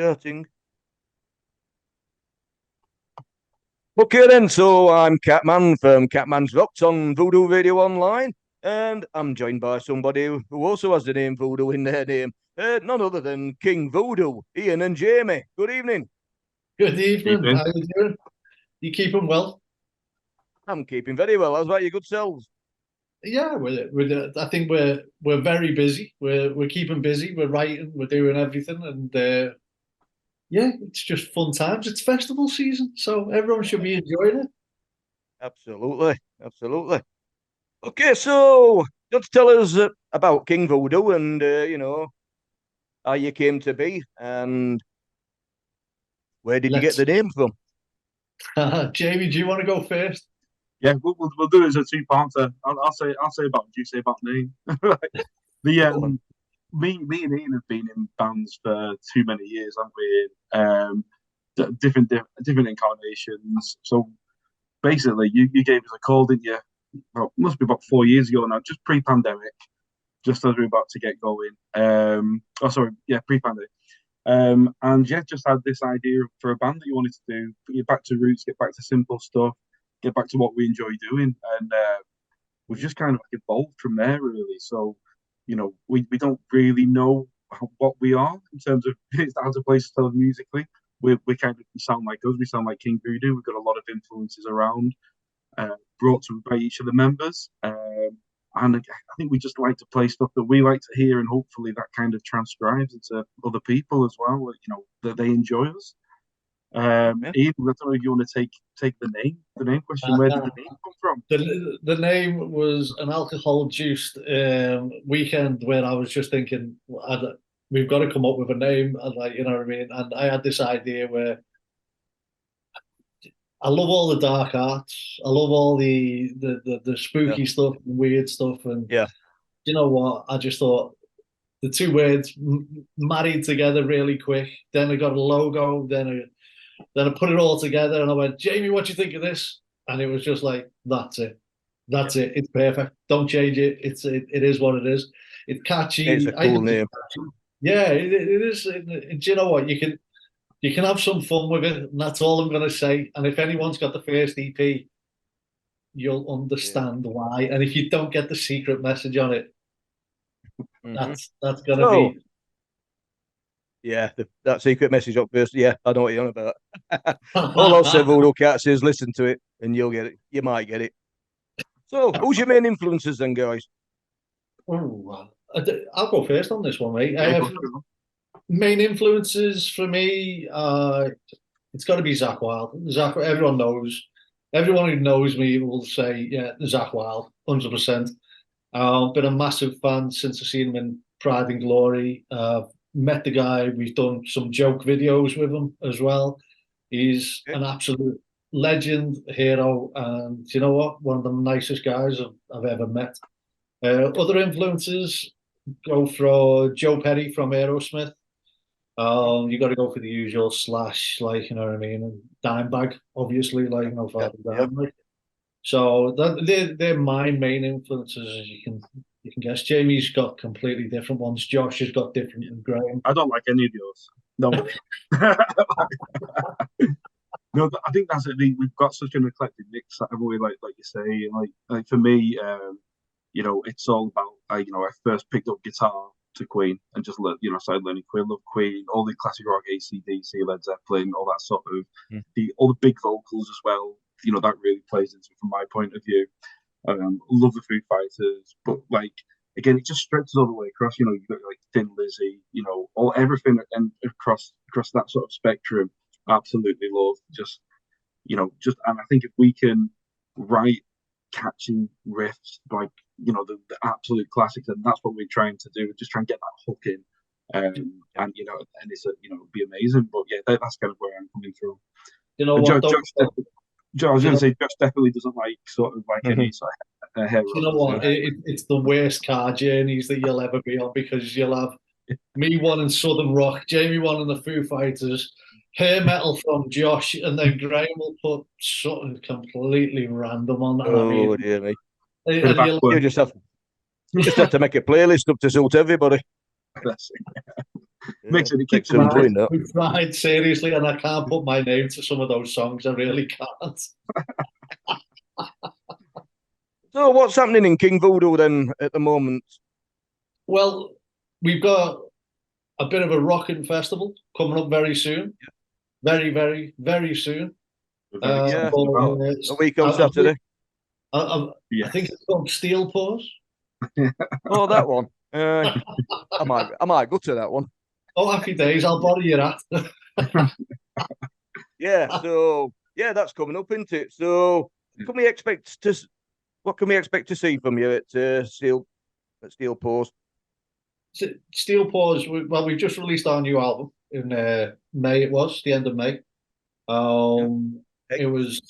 Starting. Okay then, so I'm Catman from Catman's Rocks on Voodoo Radio Online, and I'm joined by somebody who also has the name Voodoo in their name. None other than King Voodoo, Ian and Jamie. Good evening. Good evening. Evening. How you doing? You keeping well? I'm keeping very well. How's about your good selves? Yeah, I think we're very busy. We're keeping busy. We're writing. We're doing everything, and yeah, it's just fun times. It's festival season, so everyone should be enjoying it. Absolutely, absolutely. Okay, so just tell us about King Voodoo and how you came to be and where did you get Let's. the name from? Jamie, do you want to go first? Yeah, we'll do it as a two-parter. I'll say about you say about me. Right. The Go on. me and Ian have been in bands for too many years, haven't we? Different incarnations. So basically, you gave us a call, didn't you? Well, must be about 4 years ago now, just pre-pandemic, just as we were about to get going. Pre-pandemic. And yeah, just had this idea for a band that you wanted to do, get back to roots, get back to simple stuff, get back to what we enjoy doing, and we've just kind of like evolved from there, really. So, we don't really know what we are in terms of it's out of place to tell musically. We kind of sound like us. We sound like King Voodoo. We've got a lot of influences around, brought to by each of the members. And I think we just like to play stuff that we like to hear, and hopefully that kind of transcribes into other people as well. That they enjoy us. Yeah. Ian, I don't know if you want to take the name question. Where did the name come from? The name was an alcohol-juiced weekend where I was just thinking, we've got to come up with a name, and like, you know what I mean. And I had this idea where I love all the dark arts. I love all the spooky stuff, and weird stuff, and Yeah. you know what? I just thought the two words married together really quick. Then I got a logo. Then I put it all together, and I went, Jamie, what do you think of this? And it was just like, that's it. That's it. It's perfect. Don't change it. It is what it is. It's catchy. It's a cool name. Yeah, it is. Do you know what? You can have some fun with it, and that's all I'm going to say. And if anyone's got the first EP, you'll understand why. And if you don't get the secret message on it, that's going to be. Yeah, that secret message up first. Yeah, I know what you're on about. All I'll say, Voodoo Cats, is listen to it and you'll get it. You might get it. So, who's your main influences then, guys? I'll go first on this one, mate. Main influences for me, it's got to be Zakk Wylde. Everyone knows. Everyone who knows me will say, yeah, Zakk Wylde, 100%. Been a massive fan since I've seen him in Pride and Glory. Met the guy. We've done some joke videos with him as well. He's an absolute legend, hero, and you know what? One of the nicest guys I've ever met. Other influences go for Joe Perry from Aerosmith. You got to go for the usual Slash, like, you know what I mean, and Dimebag, obviously, like, you know, Father Dime. So they're my main influences, as you can guess. Jamie's got completely different ones. Josh has got different, and Graham. I don't like any of yours. No. No, I think that's it. We've got such an eclectic mix, haven't we? Like you say, like for me, it's all about. I first picked up guitar to Queen and just started learning Queen, love Queen, all the classic rock, AC/DC, Led Zeppelin, all that sort of all the big vocals as well. That really plays into it from my point of view. Love the Foo Fighters, but like again, it just stretches all the way across. You've got like Thin Lizzy, everything, and across that sort of spectrum. Absolutely love. And I think if we can write catchy riffs like the absolute classics, and that's what we're trying to do. We're just trying to get that hook in, and it's it'd be amazing. But yeah, that's kind of where I'm coming from. You know what? I was going to say, Josh definitely doesn't like sort of like any sort of hair. You know what? It's the worst car journeys that you'll ever be on, because you'll have me wanting Southern Rock, Jamie wanting the Foo Fighters, hair metal from Josh, and then Graham will put something completely random on that. Oh, dear me. And you just have to make a playlist up to suit everybody. Makes it Takes keeps some them doing that. We've tried seriously, and I can't put my name to some of those songs. I really can't. So what's happening in King Voodoo then at the moment? Well, we've got a bit of a rocking festival coming up very soon. Very, very, very soon. very Yeah. excited about. A week on Saturday. I think it's called Steel Paws. Oh, that one. I might go to that one. Oh, happy days! I'll borrow your hat. Yeah. So yeah, that's coming up, isn't it? So can we expect to? What can we expect to see from you at Steel Post? Steel Paws. Well, we've just released our new album in May. It was the end of May. It was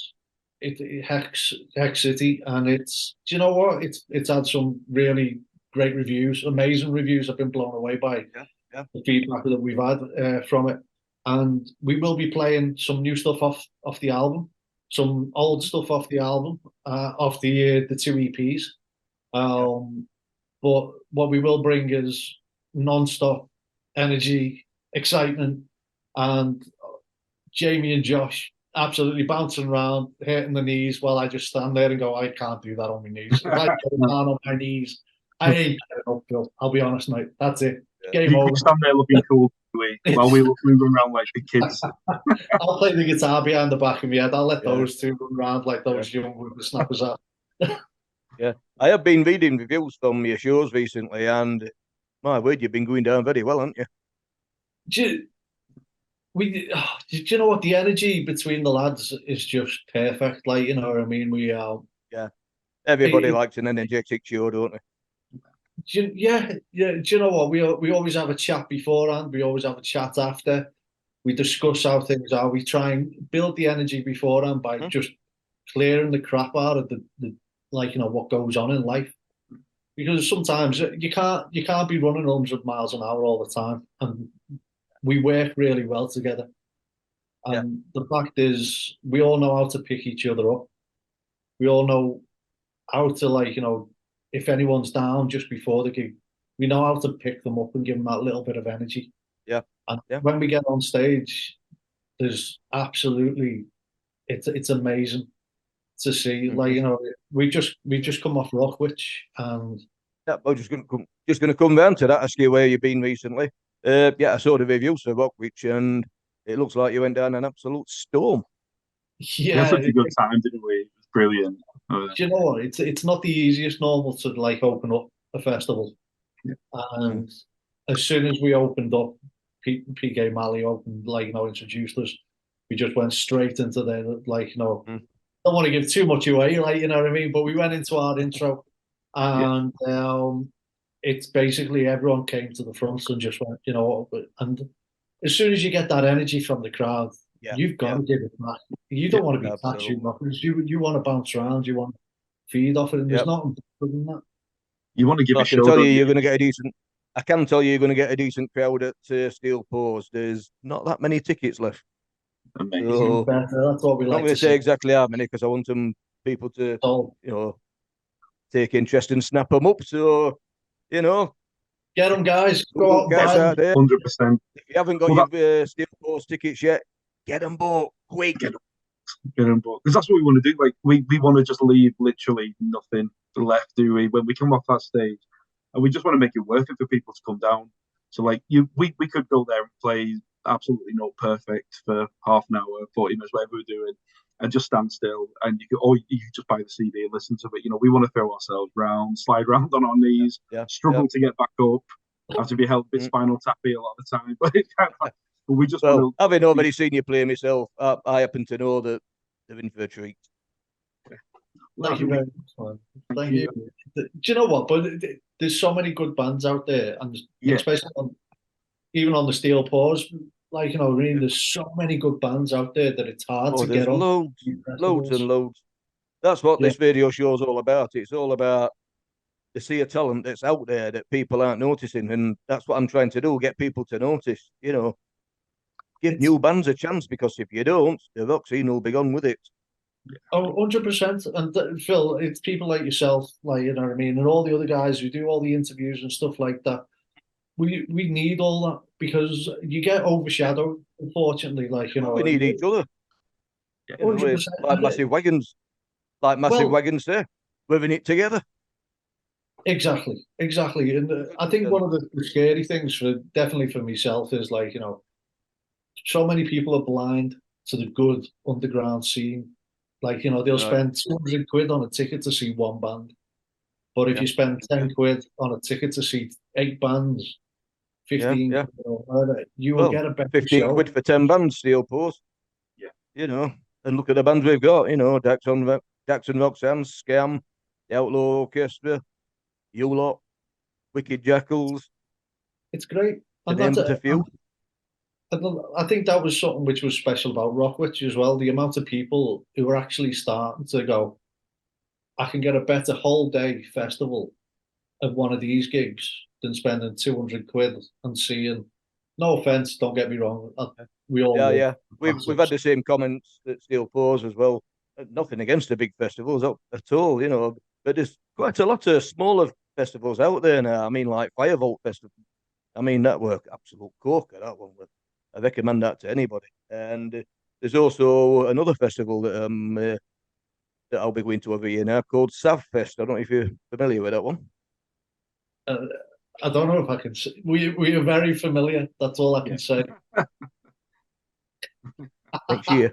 Hex City, and it's. Do you know what? It's had some really great reviews, amazing reviews. I've been blown away by the feedback that we've had from it, and we will be playing some new stuff off the album, some old stuff off the album, off the two EPs. But what we will bring is non-stop energy, excitement, and Jamie and Josh absolutely bouncing around, hitting the knees while I just stand there and go, I can't do that on my knees. If I go down on my knees, I ain't getting up, Phil. I'll be honest, mate. That's it. Game You over. could stand there looking cool while we run around like the kids. I'll play the guitar behind the back of my head. I'll let those two run around like those young whippersnappers are. Yeah, I have been reading reviews from your shows recently, and my word, you've been going down very well, haven't you? Do you know what? The energy between the lads is just perfect. Like, you know what I mean? We Yeah, everybody likes an energetic show, don't they? yeah. Do you know what? We always have a chat beforehand. We always have a chat after. We discuss how things are. We try and build the energy beforehand by just clearing the crap out of the like, you know, what goes on in life. Because sometimes you can't be running 100 miles an hour all the time, and we work really well together. And the fact is, we all know how to pick each other up. We all know how to, like, you know, if anyone's down just before the gig, we know how to pick them up and give them that little bit of energy. Yeah. And when we get on stage, there's absolutely, it's amazing to see. Like, you know, we've just come off Rockwich, and I'm just gonna come down to that. Ask you where you've been recently. I saw the reviews for Rockwich, and it looks like you went down an absolute storm. We had such a good time, didn't we? It was brilliant. Do you know what? It's not the easiest normal to like open up a festival, and as soon as we opened up, PK Malley opened, like, you know, introduced us. We just went straight into there, like, you know. Don't want to give too much away, like, you know what I mean. But we went into our intro, and it's basically everyone came to the front and just went, you know. And as soon as you get that energy from the crowd, you've got to give it back. You don't want to be tattooed knuckles. You want to bounce around. You want to feed off it, and there's nothing better than that. You want to give I a can show. tell you, you're going to get a decent. I can tell you, you're going to get a decent crowd at Steel Paws. There's not that many tickets left. Amazing. So, That's what we like. I'm not going to say exactly how many because I want people to, you know, take interest and snap them up. So, you know, get them, guys. Go out and buy them. 100%. If you haven't got your Steel Paws tickets yet, get them bought quick. Get them bought, because that's what we want to do. Like we want to just leave literally nothing left, do we? When we come off that stage, and we just want to make it worth it for people to come down. So like we could go there and play absolutely not perfect for half an hour, 40 minutes, whatever we're doing, and just stand still. And you could just buy the CD and listen to it. You know, we want to throw ourselves round, slide round on our knees, struggle to get back up, have to be held a bit spinal tappy a lot of the time. But we just having already seen you play myself, I happen to know that they're in for a treat. Thank you very much. Thank you. Do you know what? But there's so many good bands out there, and especially even on the Steel Paws, like, you know, really, there's so many good bands out there that it's hard to get on. Loads and loads. That's what this video show is all about. It's all about the sea of talent that's out there that people aren't noticing, and that's what I'm trying to do: get people to notice. You know, give new bands a chance, because if you don't, the rock scene will be gone with it. Oh, 100%. And Phil, it's people like yourself, like, you know what I mean, and all the other guys who do all the interviews and stuff like that. we need all that because you get overshadowed, unfortunately. Like Well, we need each other. You know, 100%. like massive Well, wagons there, we're in it together. exactly. And I think one of the scary things for definitely for myself is like, so many people are blind to the good underground scene. Like, they'll Right. spend 200 quid on a ticket to see one band. But if Yeah. you spend 10 quid on a ticket to see 8 bands, 15 Yeah. quid or whatever, you will Well, get a better 15 show. quid for 10 bands, steel pose. Yeah. And look at the bands we've got, Daxon Roxanne, Scam, the Outlaw Orchestra, You Lot, Wicked Jackals, It's great. to And name but a few. I think that was something which was special about Rockwich as well. The amount of people who were actually starting to go, I can get a better whole day festival at one of these gigs than spending 200 quid and seeing. No offense, don't get me wrong. We all Yeah, love yeah. We've had classics. the same comments that Steel Pose as well. Nothing against the big festivals at all, but there's quite a lot of smaller festivals out there now. I mean, like Firebolt Festival. I mean, that work absolute corker, that one. I recommend that to anybody. And there's also another festival that I'll be going to every year now called Savfest. I don't know if you're familiar with that one. Uh, I don't know if I can say. We are very familiar. That's all I can say. Next year.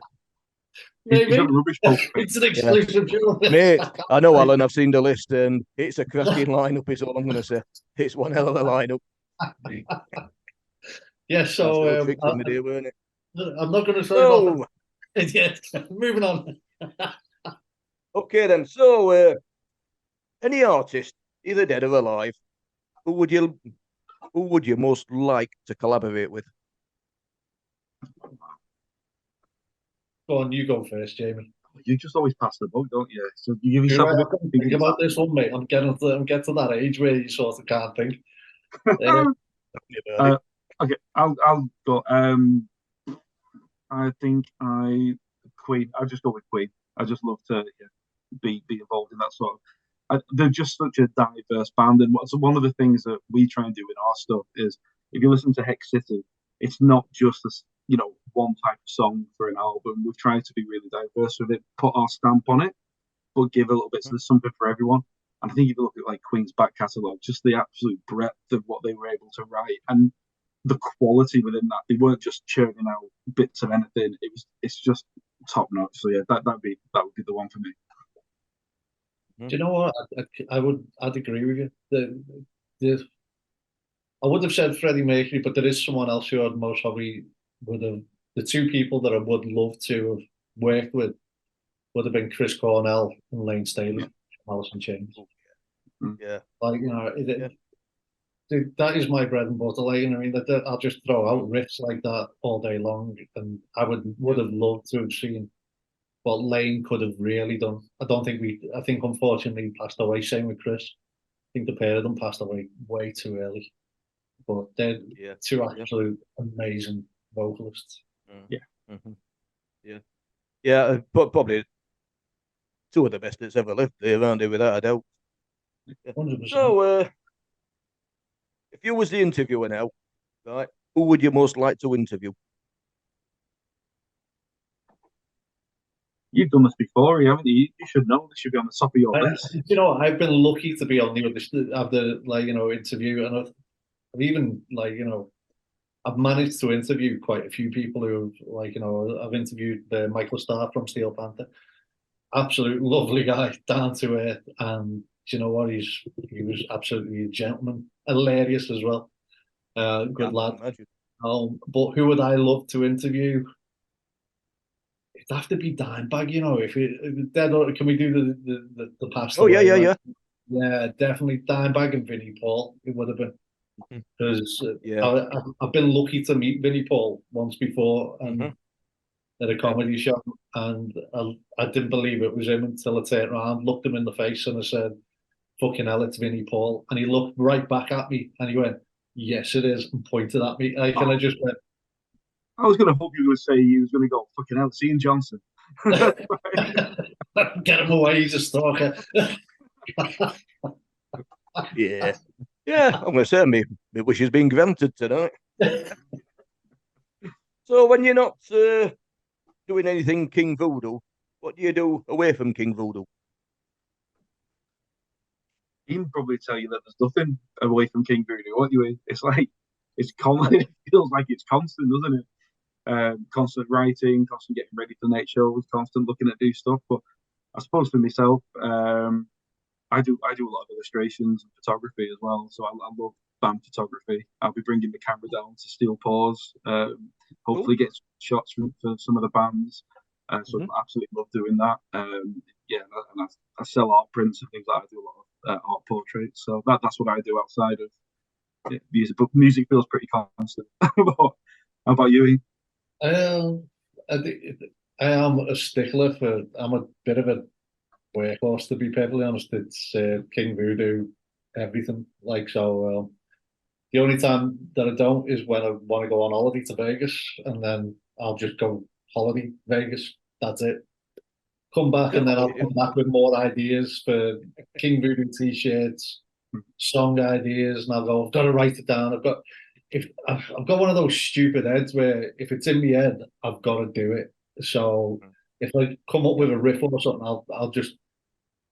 Maybe He's got rubbish poker. it's an exclusive show. Mate, I know, Alan, I've seen the list and it's a cracking lineup, is all I'm going to say. It's one hell of a lineup. Yeah, Nice little so trick from the day, weren't it? I'm not going to say So, nothing. Yeah, moving on. okay then. So, any artist, either dead or alive, who would you most like to collaborate with? Go on, you go first, Jamie. You just always pass the boat, don't you? So you give You're yourself right. a I couldn't think about this one, mate. I'm getting to that age where you sort of can't think. Okay, I'll go. I think Queen. I'll just go with Queen. I just love to be involved in that sort of. They're just such a diverse band, and one of the things that we try and do in our stuff is if you listen to Hex City, it's not just one type of song for an album. We've tried to be really diverse with it, put our stamp on it, but give a little bit. So there's something for everyone. And I think if you look at like Queen's back catalogue, just the absolute breadth of what they were able to write and the quality within that, they weren't just churning out bits of anything. It's just top notch. So yeah, that would be the one for me. Do you know what? I'd agree with you. I would have said Freddie Mercury, but there is someone else who I'd most probably would have. The two people that I would love to have worked with would have been Chris Cornell and Lane Staley from Alice in Chains. Yeah. Like, that is my bread and butter. Like, I mean, I'll just throw out riffs like that all day long, and I would have loved to have seen what Lane could have really done. I think unfortunately he passed away. Same with Chris. I think the pair of them passed away way too early. But they're two absolute amazing vocalists. Yeah. Mm-hmm. Yeah. Yeah, but probably two of the best that's ever lived there, aren't they, without a doubt. 100%. So, if you was the interviewer now, right, who would you most like to interview? You've done this before, haven't you? You should know. This should be on the top of your list. You know, I've been lucky to be on the interview, and I've even I've managed to interview quite a few people who I've interviewed Michael Starr from Steel Panther. Absolute lovely guy, down to earth, and you know what? He was absolutely a gentleman, hilarious as well. Good lad. But who would I love to interview? It'd have to be Dimebag, if dead or can we do the past? Oh yeah. Yeah, definitely Dimebag and Vinnie Paul. It would have been because I've been lucky to meet Vinnie Paul once before and at a comedy show, and I didn't believe it was him until I turned around, looked him in the face, and I said, "Fucking hell, it's Vinnie Paul," and he looked right back at me and he went, "Yes, it is," and pointed at me. And I just went. I was going to hope you were going to say he was going to go fucking hell, Ian Johnson. Get him away, he's a stalker. Yeah. I'm going to say my my wish has been granted tonight. So when you're not doing anything King Voodoo, what do you do away from King Voodoo? He can probably tell you that there's nothing away from King Voodoo, won't you? It's like it's common. It feels like it's constant, doesn't it? Constant writing, constant getting ready for next shows, constant looking at new stuff. But I suppose for myself, I do a lot of illustrations and photography as well. So I love band photography. I'll be bringing the camera down to Steel Paws. Hopefully get shots for some of the bands. So I absolutely love doing that. Yeah, and I sell art prints and things like that. I do a lot of art portraits. So that's what I do outside of music. But music feels pretty constant. How about you, Ian? I, think- I am a stickler for. I'm a bit of a workhorse, to be perfectly honest. It's King Voodoo, everything. Like so. The only time that I don't is when I want to go on holiday to Vegas, and then I'll just go holiday Vegas. That's it. Come back, and then I'll come back with more ideas for King Voodoo t-shirts, song ideas, and I'll go. I've got to write it down. I've got one of those stupid heads where if it's in my head, I've got to do it. So if I come up with a riff or something, I'll just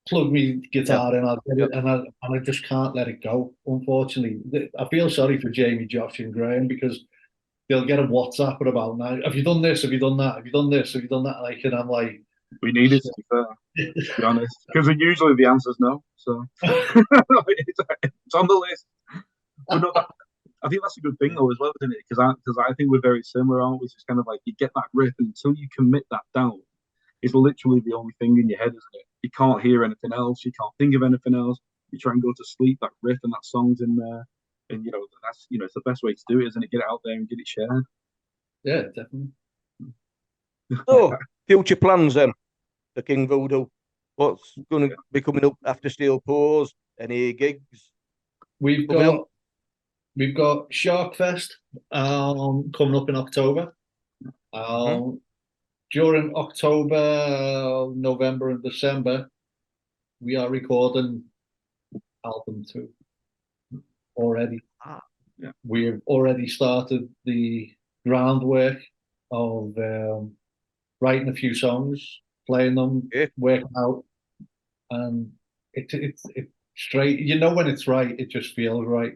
plug me guitar in, I'll get it, and I just can't let it go. Unfortunately, I feel sorry for Jamie, Josh, and Graham because they'll get a WhatsApp at about now. Have you done this? Have you done that? Have you done this? Have you done that? Like, and I'm like, we need it to be honest, because usually the answer's no. So it's on the list. But no, I think that's a good thing though as well, isn't it? Because I think we're very similar, aren't we? It's kind of like you get that riff, and until you commit that down, it's literally the only thing in your head, isn't it? You can't hear anything else. You can't think of anything else. You try and go to sleep. That riff and that song's in there, and that's it's the best way to do it, isn't it? Get it out there and get it shared. Yeah, definitely. So, future plans then, the King Voodoo. What's going to be coming up after Steel Paws? Any gigs? We've got Shark Fest coming up in October. During October, November, and December, we are recording album 2 already. We have already started the groundwork of writing a few songs, playing them, working out, and it's straight. When it's right, it just feels right.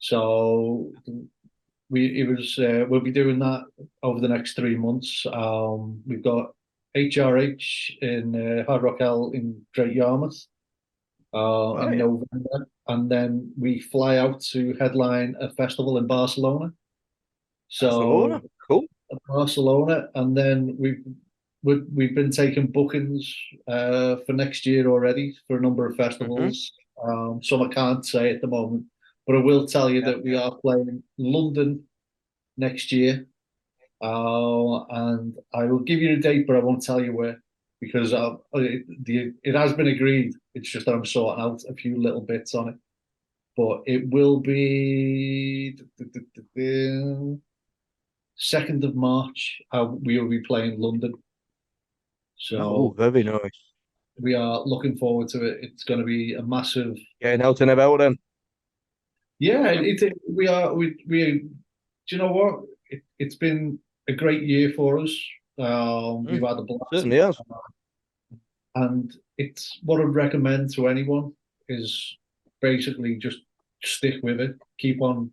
So we'll be doing that over the next 3 months. We've got HRH in Hard Rock Hell in Great Yarmouth in November, and then we fly out to headline a festival in Barcelona. Barcelona, cool. Barcelona, and then we've been taking bookings for next year already for a number of festivals. Some I can't say at the moment, but I will tell you that we are playing London next year, and I will give you a date, but I won't tell you where because it has been agreed. It's just that I'm sorting out a few little bits on it, but it will be 2nd of March. We will be playing London. So very nice. We are looking forward to it. It's going to be a massive. Getting out and about then. Yeah, we are. We. Do you know what? It's been a great year for us. We've had a blast. Certainly has. And it's what I'd recommend to anyone is basically just stick with it. Keep on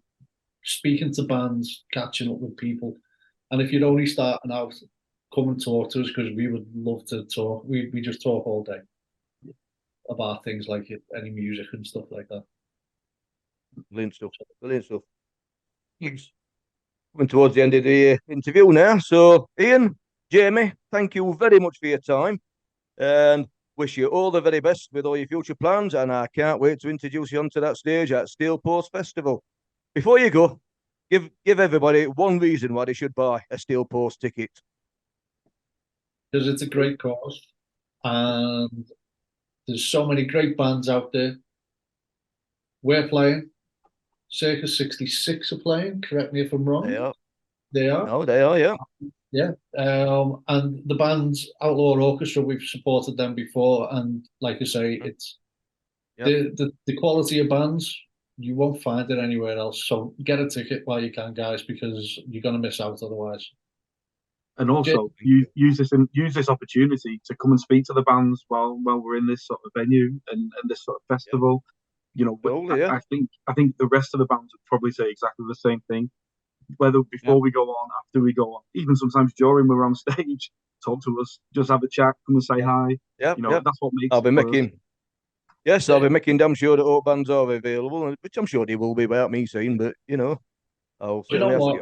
speaking to bands, catching up with people. And if you're only starting out, come and talk to us because we would love to talk. We just talk all day about things like any music and stuff like that. Brilliant stuff. Brilliant stuff. Thanks. Coming towards the end of the interview now. So, Ian, Jamie, thank you very much for your time and wish you all the very best with all your future plans. And I can't wait to introduce you onto that stage at Steel Post Festival. Before you go, give everybody one reason why they should buy a Steel Post ticket. Because it's a great cause, and there's so many great bands out there. We're playing. Circa 66 are playing. Correct me if I'm wrong. They are. They are. Oh, they are. Yeah. Yeah. And the band's Outlaw Orchestra, we've supported them before, and like I say, it's the quality of bands you won't find it anywhere else. So get a ticket while you can, guys, because you're gonna miss out otherwise. And also use this opportunity to come and speak to the bands while we're in this sort of venue and this sort of festival. You know, I think the rest of the bands would probably say exactly the same thing. Whether before we go on, after we go on, even sometimes during we're on stage, talk to us, just have a chat, come and say hi. Yeah, you know, that's what makes. I'll be making. Yes, I'll be making damn sure that all bands are available, which I'm sure they will be without me saying. But I'll You know certainly ask what?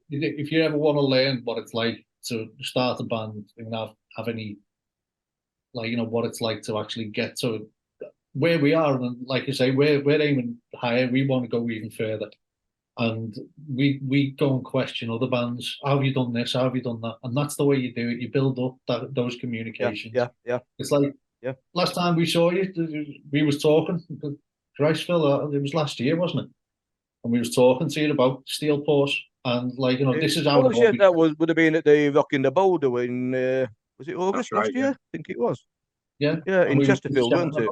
you. If you ever want to learn what it's like to start a band and have any, like, what it's like to actually get to where we are, and like you say, we're aiming higher. We want to go even further, and we go and question other bands. How have you done this? How have you done that? And that's the way you do it. You build up those communications. Yeah. It's like last time we saw you, we was talking. Christ, Phil, it was last year, wasn't it? And we was talking to you about Steel Pause, and this is how. Well, yes, that would have been at the Rock in the Boulder in was it August last year? I think it was. Yeah, in Chesterfield, weren't it?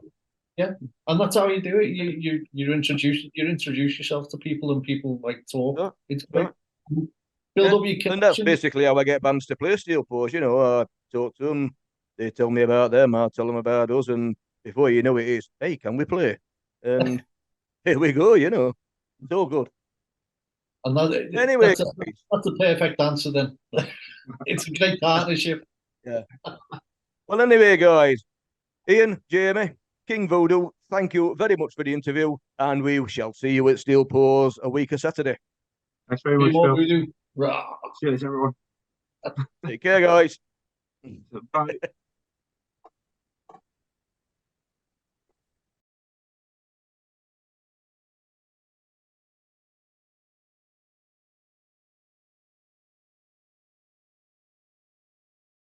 Yeah, and that's how you do it. You introduce yourself to people, and people like talk. It's great. Build up your connection. And that's basically how I get bands to play Steel Pause. I talk to them, they tell me about them, I tell them about us, and before you know it, it's hey, can we play? And here we go. It's all good. And anyway, that's a perfect answer. Then it's a great partnership. Yeah. Well, anyway, guys, Ian, Jamie, King Voodoo, thank you very much for the interview, and we shall see you at Steel Pause a week of Saturday. Thanks very much, Phil. Voodoo. Cheers, everyone. Take care, guys. Bye.